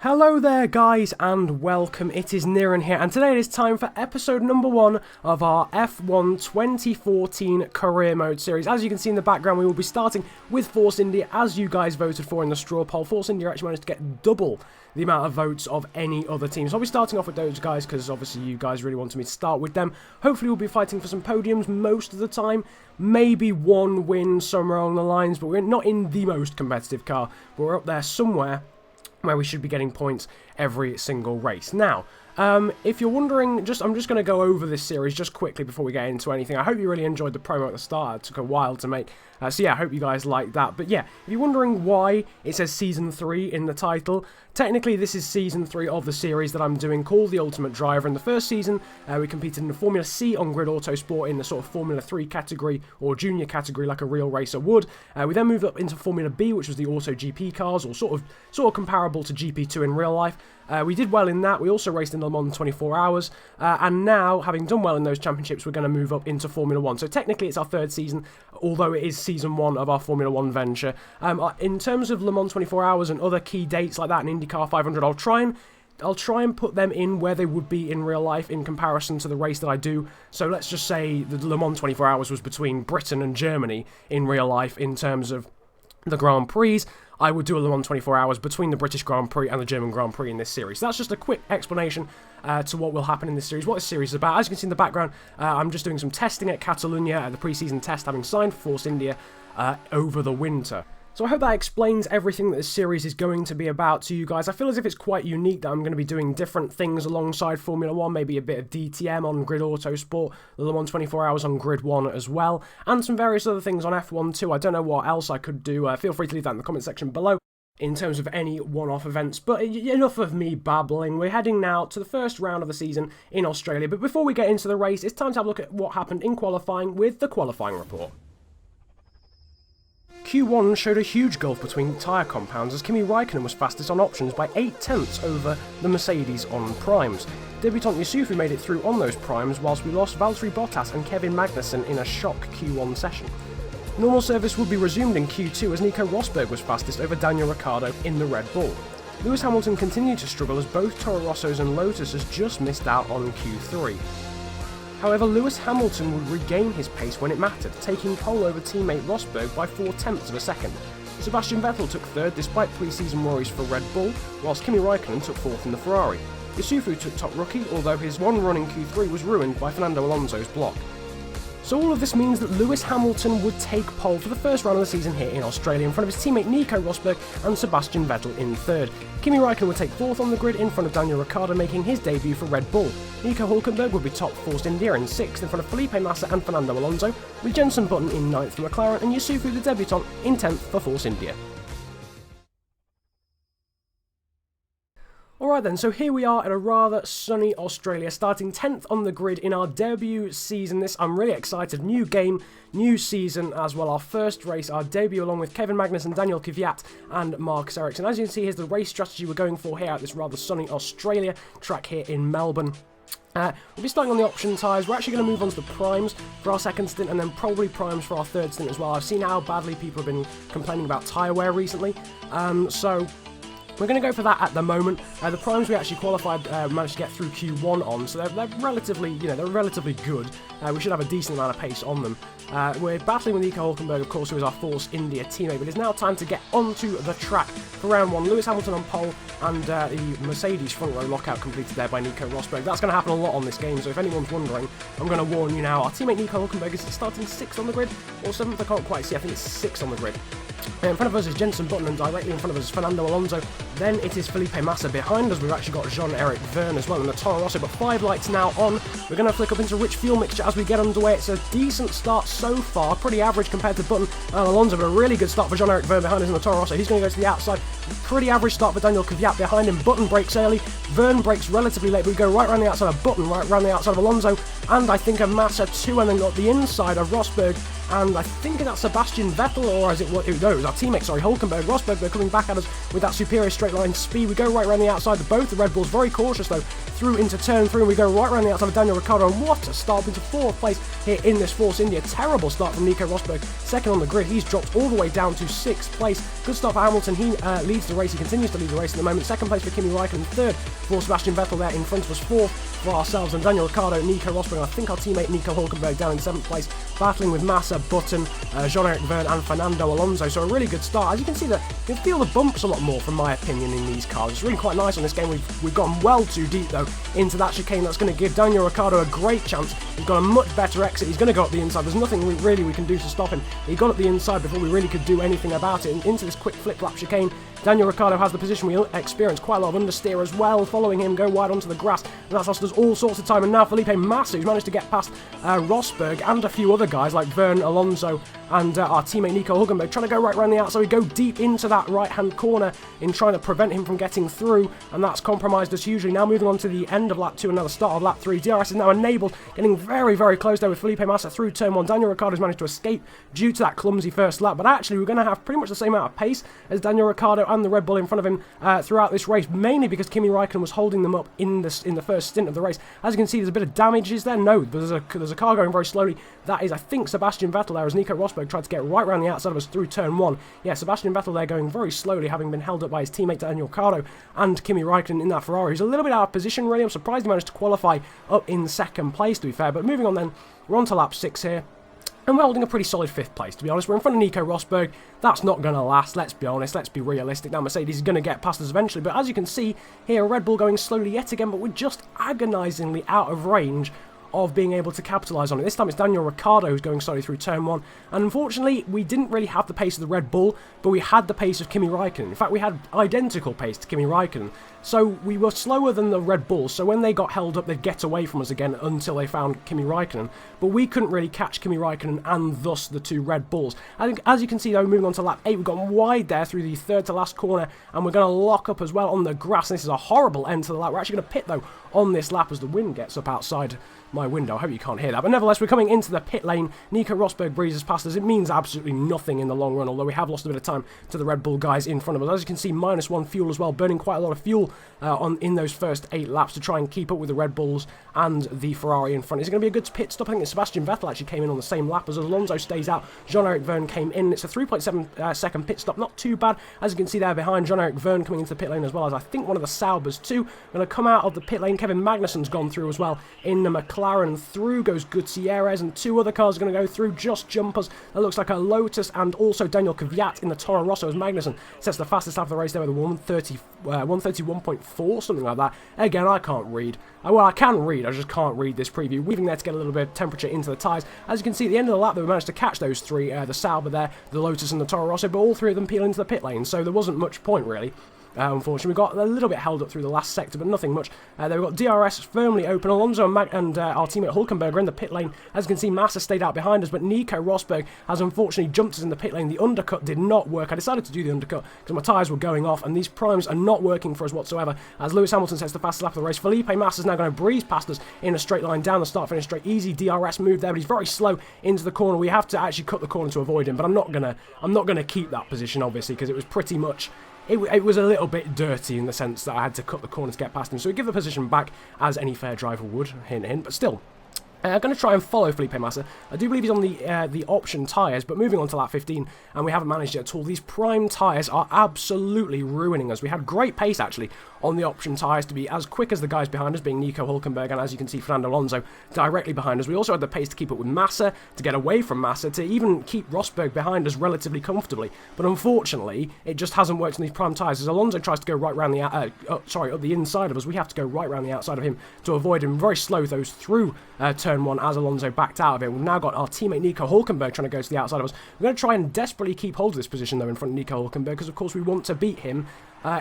Hello there guys and welcome, it is Earnin here and today it is time for episode number 1 of our F1 2014 career mode series. As you can see in the background we will be starting with Force India as you guys voted for in the straw poll. Force India actually managed to get double the amount of votes of any other team. So I'll be starting off with those guys because obviously you guys really wanted me to start with them. Hopefully we'll be fighting for some podiums most of the time. Maybe one win somewhere along the lines, but we're not in the most competitive car. But we're up there somewhere where we should be getting points every single race. Now, if you're wondering, I'm just going to go over this series just quickly before we get into anything. I hope you really enjoyed the promo at the start. It took a while to make, so yeah, I hope you guys liked that. But yeah, if you're wondering why it says Season 3 in the title, technically this is Season 3 of the series that I'm doing called The Ultimate Driver. In the first season, we competed in the Formula C on Grid Autosport in the sort of Formula 3 category, or junior category like a real racer would. We then moved up into Formula B, which was the Auto GP cars, or sort of comparable to GP2 in real life. We did well in that. We also raced in Le Mans 24 Hours, and now, having done well in those championships, we're going to move up into Formula 1. So technically it's our third season, although it is Season 1 of our Formula 1 venture. In terms of Le Mans 24 Hours and other key dates like that in IndyCar 500, I'll try and put them in where they would be in real life in comparison to the race that I do. So let's just say the Le Mans 24 Hours was between Britain and Germany in real life in terms of the Grand Prix. I would do a Le Mans 24 Hours between the British Grand Prix and the German Grand Prix in this series. So that's just a quick explanation to what will happen in this series, what this series is about. As you can see in the background, I'm just doing some testing at Catalonia at the pre-season test, having signed for Force India over the winter. So I hope that explains everything that this series is going to be about to you guys. I feel as if it's quite unique that I'm going to be doing different things alongside Formula 1, maybe a bit of DTM on Grid Autosport, the Le Mans 24 Hours on Grid 1 as well, and some various other things on F1 too. I don't know what else I could do. Feel free to leave that in the comment section below in terms of any one-off events, but enough of me babbling. We're heading now to the first round of the season in Australia, but before we get into the race, it's time to have a look at what happened in qualifying with the qualifying report. Q1 showed a huge gulf between tyre compounds as Kimi Raikkonen was fastest on options by 8/10 over the Mercedes on primes. Debutant Yusufu made it through on those primes whilst we lost Valtteri Bottas and Kevin Magnussen in a shock Q1 session. Normal service would be resumed in Q2 as Nico Rosberg was fastest over Daniel Ricciardo in the Red Bull. Lewis Hamilton continued to struggle as both Toro Rossos and Lotuses just missed out on Q3. However, Lewis Hamilton would regain his pace when it mattered, taking pole over teammate Rosberg by 0.4 of a second. Sebastian Vettel took third despite pre-season worries for Red Bull, whilst Kimi Raikkonen took fourth in the Ferrari. Yusufu took top rookie, although his one run in Q3 was ruined by Fernando Alonso's block. So all of this means that Lewis Hamilton would take pole for the first round of the season here in Australia in front of his teammate Nico Rosberg and Sebastian Vettel in third. Kimi Raikkonen would take fourth on the grid in front of Daniel Ricciardo making his debut for Red Bull. Nico Hulkenburg would be top Force India in sixth in front of Felipe Massa and Fernando Alonso, with Jenson Button in ninth for McLaren and Yusufu the debutant in 10th for Force India. Alright then, so here we are at a rather sunny Australia, starting 10th on the grid in our debut season. I'm really excited. New game, new season as well. Our first race, our debut along with Kevin Magnussen, Daniel Kvyat and Marcus Ericsson. As you can see, here's the race strategy we're going for here at this rather sunny Australia track here in Melbourne. We'll be starting on the option tyres. We're actually going to move on to the primes for our second stint and then probably primes for our third stint as well. I've seen how badly people have been complaining about tyre wear recently, so we're going to go for that at the moment. The primes we actually qualified, managed to get through Q1 on, so they're relatively, they're relatively good. We should have a decent amount of pace on them. We're battling with Nico Hulkenburg, of course, who is our Force India teammate, but it's now time to get onto the track for round one. Lewis Hamilton on pole and the Mercedes front row lockout completed there by Nico Rosberg. That's going to happen a lot on this game, so if anyone's wondering, I'm going to warn you now. Our teammate Nico Hulkenburg is starting 6th on the grid, or 7th, I can't quite see, I think it's 6th on the grid. In front of us is Jenson Button and directly in front of us is Fernando Alonso. Then it is Felipe Massa behind us. We've actually got Jean-Eric Vergne as well in the Toro Rosso, but 5 lights now on. We're going to flick up into rich fuel mixture as we get underway. It's a decent start so far, pretty average compared to Button and Alonso, but a really good start for Jean-Eric Vergne behind us in the Toro Rosso. He's going to go to the outside. Pretty average start for Daniel Kvyat behind him. Button breaks early. Vergne breaks relatively late, but we go right around the outside of Button, right around the outside of Alonso, and I think a Massa too, and then got the inside of Rosberg, and I think that's Sebastian Vettel, or is it what? No, it was our teammate, sorry, Hulkenburg. Rosberg, they're coming back at us with that superior straight line speed. We go right around the outside of both the Red Bulls, very cautious though, through into turn 3, and we go right around the outside of Daniel Ricciardo, and what a start into 4th place here in this Force India. Terrible start from Nico Rosberg, second on the grid. He's dropped all the way down to 6th place. Good start for Hamilton. He leads the race. He continues to lead the race at the moment. 2nd place for Kimi Raikkonen, 3rd for Sebastian Vettel there in front of us, 4th for ourselves and Daniel Ricciardo, Nico Rosberg, and I think our teammate Nico Hulkenburg down in 7th place, battling with Massa, Button, Jean-Eric Vergne and Fernando Alonso. So a really good start. As you can see, that you can feel the bumps a lot more, from my opinion, in these cars. It's really quite nice on this game. We've gone well too deep though into that chicane. That's going to give Daniel Ricciardo a great chance. He's got a much better exit. He's going to go up the inside. There's nothing really we can do to stop him. He got up the inside before we really could do anything about it. And into this quick flip-flap chicane, Daniel Ricciardo has the position. We experience quite a lot of understeer as well, following him, go wide onto the grass, and that's lost us all sorts of time. And now Felipe Massa, who's managed to get past Rosberg and a few other guys like Vergne, Alonso, and our teammate Nico Hulkenburg, trying to go right around the outside. We go deep into that right-hand corner in trying to prevent him from getting through, and that's compromised us hugely. Now moving on to the end of lap 2, another start of lap 3. DRS is now enabled, getting very, very close there with Felipe Massa through turn 1. Daniel Ricciardo's managed to escape due to that clumsy first lap, but actually we're going to have pretty much the same amount of pace as Daniel Ricciardo and the Red Bull in front of him throughout this race, mainly because Kimi Raikkonen was holding them up in the first stint of the race. As you can see, there's a bit of damage. Is there? No, there's a car going very slowly. That is, I think, Sebastian Vettel there, as Nico Rosberg tried to get right around the outside of us through turn 1. Yeah, Sebastian Vettel there going very slowly, having been held up by his teammate Daniel Ricciardo and Kimi Raikkonen in that Ferrari, who's a little bit out of position, really. I'm surprised he managed to qualify up in 2nd place, to be fair. But moving on then, we're on to lap 6 here. And we're holding a pretty solid 5th place, to be honest. We're in front of Nico Rosberg. That's not going to last, let's be honest. Let's be realistic. Now, Mercedes is going to get past us eventually. But as you can see here, Red Bull going slowly yet again. But we're just agonisingly out of range of being able to capitalise on it. This time it's Daniel Ricciardo who's going slowly through turn 1. And unfortunately, we didn't really have the pace of the Red Bull, but we had the pace of Kimi Raikkonen. In fact, we had identical pace to Kimi Raikkonen. So we were slower than the Red Bull, so when they got held up, they'd get away from us again until they found Kimi Raikkonen. But we couldn't really catch Kimi Raikkonen and thus the 2 Red Bulls. I think, as you can see though, moving on to lap 8, we've gone wide there through the 3rd to last corner, and we're going to lock up as well on the grass. And this is a horrible end to the lap. We're actually going to pit though on this lap as the wind gets up outside my window. I hope you can't hear that. But nevertheless, we're coming into the pit lane. Nico Rosberg breezes past us. It means absolutely nothing in the long run, although we have lost a bit of time to the Red Bull guys in front of us. As you can see, -1 fuel as well, burning quite a lot of fuel in those first 8 laps to try and keep up with the Red Bulls and the Ferrari in front. Is it going to be a good pit stop? I think Sebastian Vettel actually came in on the same lap as Alonso stays out. Jean-Eric Vergne came in. It's a 3.7 second pit stop. Not too bad. As you can see there behind, Jean-Eric Vergne coming into the pit lane as well as I think one of the Saubers too. Going to come out of the pit lane. Kevin Magnussen's gone through as well in the McLaren. Through goes Gutierrez, and 2 other cars are going to go through, just jumpers. That looks like a Lotus and also Daniel Kvyat in the Toro Rosso as Magnussen sets the fastest lap of the race there with a 131.4, something like that. Again, I can't read. Well, I can read, I just can't read this preview. Weaving there to get a little bit of temperature into the tyres. As you can see at the end of the lap, we managed to catch those 3, the Sauber there, the Lotus and the Toro Rosso, but all 3 of them peel into the pit lane, so there wasn't much point really. Unfortunately, we got a little bit held up through the last sector, but nothing much. There we've got DRS firmly open. Alonso and our teammate Hulkenberg are in the pit lane. As you can see, Massa stayed out behind us, but Nico Rosberg has unfortunately jumped us in the pit lane. The undercut did not work. I decided to do the undercut because my tyres were going off, and these primes are not working for us whatsoever. As Lewis Hamilton sets the fastest lap of the race, Felipe Massa is now going to breeze past us in a straight line down the start-finish straight. Easy DRS move there, but he's very slow into the corner. We have to actually cut the corner to avoid him, but I'm not gonna keep that position obviously because it was pretty much. It was a little bit dirty in the sense that I had to cut the corner to get past him. So we give the position back as any fair driver would, hint, hint, but still. I'm going to try and follow Felipe Massa. I do believe he's on the option tyres, but moving on to lap 15, and we haven't managed it at all. These prime tyres are absolutely ruining us. We had great pace, actually, on the option tyres to be as quick as the guys behind us, being Nico Hulkenburg, and as you can see, Fernando Alonso directly behind us. We also had the pace to keep up with Massa, to get away from Massa, to even keep Rosberg behind us relatively comfortably. But unfortunately, it just hasn't worked on these prime tyres. As Alonso tries to go right around the up the inside of us, we have to go right around the outside of him to avoid him. Very slow, those through turn 1 as Alonso backed out of it. We've now got our teammate Nico Hulkenburg trying to go to the outside of us. We're going to try and desperately keep hold of this position though in front of Nico Hulkenburg because of course we want to beat him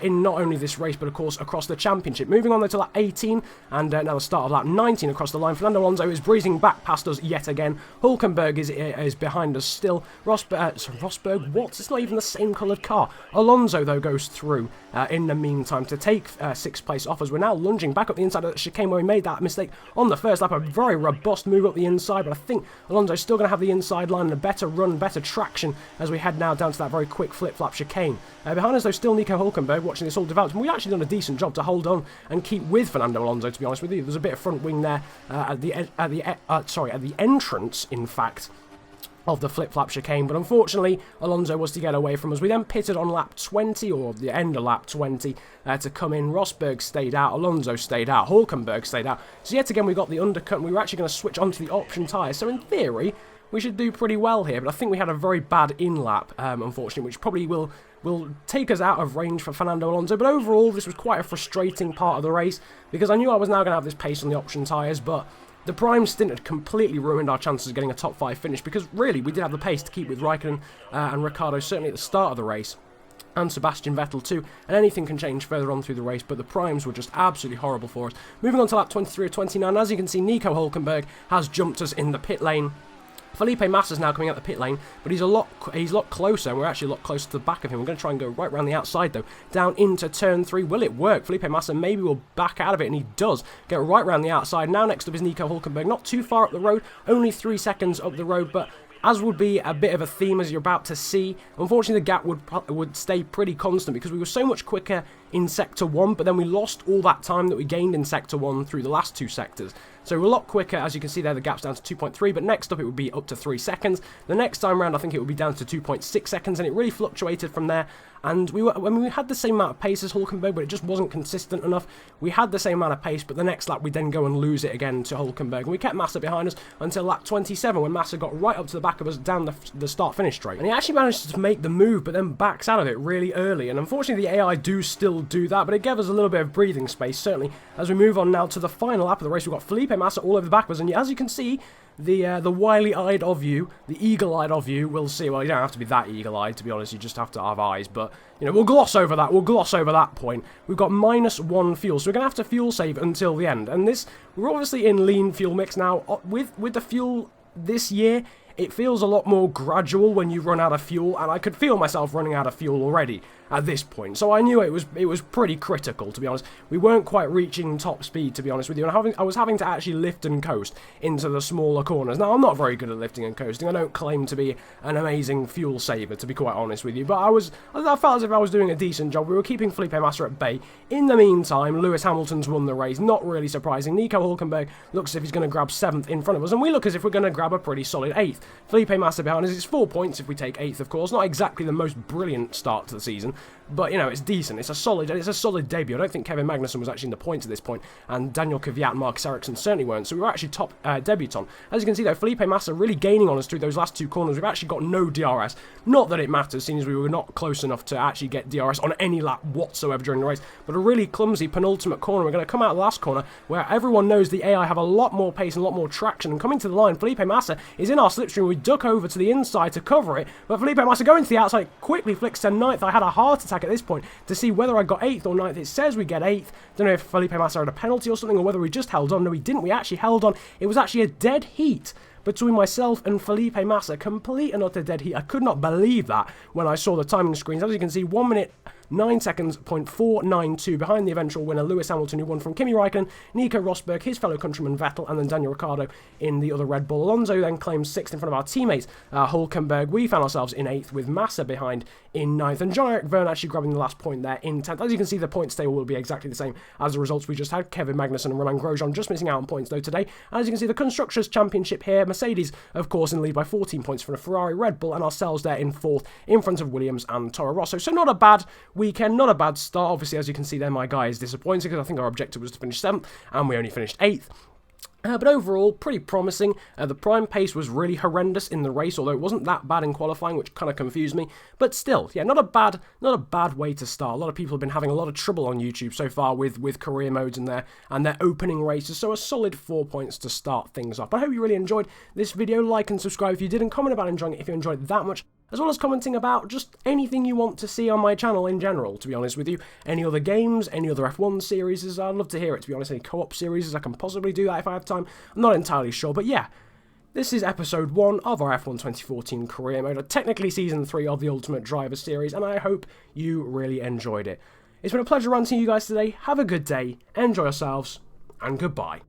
in not only this race, but of course across the championship. Moving on though to lap 18, and now the start of lap 19 across the line. Fernando Alonso is breezing back past us yet again. Hulkenburg is behind us still. Rosberg, what? It's not even the same coloured car. Alonso, though, goes through in the meantime to take 6th place off us. We're now lunging back up the inside of the chicane where we made that mistake on the first lap. A very robust move up the inside, but I think Alonso's still going to have the inside line and a better run, better traction as we head now down to that very quick flip-flap chicane. Behind us, though, still Nico Hulkenburg watching this all develop. And we've actually done a decent job to hold on and keep with Fernando Alonso, to be honest with you. There's a bit of front wing there at the entrance, in fact, of the flip-flap chicane, but unfortunately Alonso was to get away from us. We then pitted on lap 20, or the end of lap 20, to come in. Rosberg stayed out, Alonso stayed out, Hulkenberg stayed out. So yet again we got the undercut, and we were actually going to switch onto the option tyres. So in theory we should do pretty well here, but I think we had a very bad in-lap, unfortunately, which probably will take us out of range for Fernando Alonso. But overall this was quite a frustrating part of the race, because I knew I was now going to have this pace on the option tyres, but the prime stint had completely ruined our chances of getting a top 5 finish, because really we did have the pace to keep with Raikkonen and Ricciardo, certainly at the start of the race, and Sebastian Vettel too, and anything can change further on through the race, but the primes were just absolutely horrible for us. Moving on to lap 23 or 29, as you can see, Nico Hulkenburg has jumped us in the pit lane. Felipe Massa's now coming out the pit lane, but he's a lot closer, and we're actually a lot closer to the back of him. We're going to try and go right around the outside, though, down into turn 3. Will it work? Felipe Massa maybe will back out of it, and he does get right around the outside. Now next up is Nico Hulkenburg, not too far up the road, only 3 seconds up the road, but as would be a bit of a theme as you're about to see, unfortunately the gap would stay pretty constant, because we were so much quicker in Sector 1, but then we lost all that time that we gained in Sector 1 through the last 2 sectors. So we're a lot quicker. As you can see there, the gap's down to 2.3, but next up it would be up to 3 seconds. The next time round I think it would be down to 2.6 seconds, and it really fluctuated from there. And we had the same amount of pace as Hulkenberg, but it just wasn't consistent enough. We had the same amount of pace, but the next lap we then go and lose it again to Hulkenberg. And we kept Massa behind us until lap 27, when Massa got right up to the back of us down the start-finish straight. And he actually managed to make the move, but then backs out of it really early. And unfortunately the AI do still do that, but it gave us a little bit of breathing space, certainly. As we move on now to the final lap of the race, we've got Felipe Massa all over the back of us, and as you can see, the wily-eyed of you, the eagle-eyed of you, will see. Well, you don't have to be that eagle-eyed, to be honest. You just have to have eyes. But you know, we'll gloss over that. We'll gloss over that point. We've got -1 fuel, so we're gonna have to fuel save until the end. And this, we're obviously in lean fuel mix now. With the fuel this year, it feels a lot more gradual when you run out of fuel, and I could feel myself running out of fuel already at this point. So I knew it was pretty critical, to be honest. We weren't quite reaching top speed, to be honest with you, and I was having to actually lift and coast into the smaller corners. Now, I'm not very good at lifting and coasting. I don't claim to be an amazing fuel saver, to be quite honest with you, but I felt as if I was doing a decent job. We were keeping Felipe Massa at bay. In the meantime, Lewis Hamilton's won the race. Not really surprising. Nico Hulkenberg looks as if he's going to grab 7th in front of us, and we look as if we're going to grab a pretty solid 8th. Felipe Massa behind us. It's 4 points if we take 8th, of course. Not exactly the most brilliant start to the season, but, you know, it's decent. It's a solid debut. I don't think Kevin Magnussen was actually in the points at this point, and Daniel Kvyat and Marcus Ericsson certainly weren't, so we were actually top debutant. As you can see, though, Felipe Massa really gaining on us through those last 2 corners. We've actually got no DRS. Not that it matters, seeing as we were not close enough to actually get DRS on any lap whatsoever during the race, but a really clumsy penultimate corner. We're going to come out of the last corner, where everyone knows the AI have a lot more pace and a lot more traction, and coming to the line, Felipe Massa is in our slipstream. We duck over to the inside to cover it, but Felipe Massa going to the outside quickly flicks to 9th. I had a heart attack at this point to see whether I got 8th or 9th. It says we get 8th. Don't know if Felipe Massa had a penalty or something, or whether we just held on. No, we didn't. We actually held on. It was actually a dead heat between myself and Felipe Massa. Complete and utter dead heat. I could not believe that when I saw the timing screens. As you can see, 1 minute 9 seconds, .492 behind the eventual winner, Lewis Hamilton, who won from Kimi Raikkonen, Nico Rosberg, his fellow countryman Vettel, and then Daniel Ricciardo in the other Red Bull. Alonso then claims 6th in front of our teammates, Hulkenberg. We found ourselves in 8th, with Massa behind in 9th, and Jean-Eric Vergne actually grabbing the last point there in 10th. As you can see, the points table will be exactly the same as the results we just had. Kevin Magnussen and Romain Grosjean just missing out on points, though, today. As you can see, the Constructors' Championship here, Mercedes, of course, in the lead by 14 points from a Ferrari, Red Bull, and ourselves there in 4th, in front of Williams and Toro Rosso. So not a bad weekend, not a bad start. Obviously, as you can see there, my guy is disappointed, because I think our objective was to finish 7th, and we only finished 8th. But overall, pretty promising. The prime pace was really horrendous in the race, although it wasn't that bad in qualifying, which kind of confused me. But still, yeah, not a bad way to start. A lot of people have been having a lot of trouble on YouTube so far with career modes and their opening races, so a solid 4 points to start things off. I hope you really enjoyed this video. Like and subscribe if you did, and comment about enjoying it if you enjoyed it that much. as well as commenting about just anything you want to see on my channel in general, to be honest with you. Any other games, any other F1 series, I'd love to hear it, to be honest. Any co-op series, I can possibly do that if I have time. I'm not entirely sure, but yeah. This is episode 1 of our F1 2014 career mode, technically season 3 of the Ultimate Driver series, and I hope you really enjoyed it. It's been a pleasure ranting you guys today. Have a good day, enjoy yourselves, and goodbye.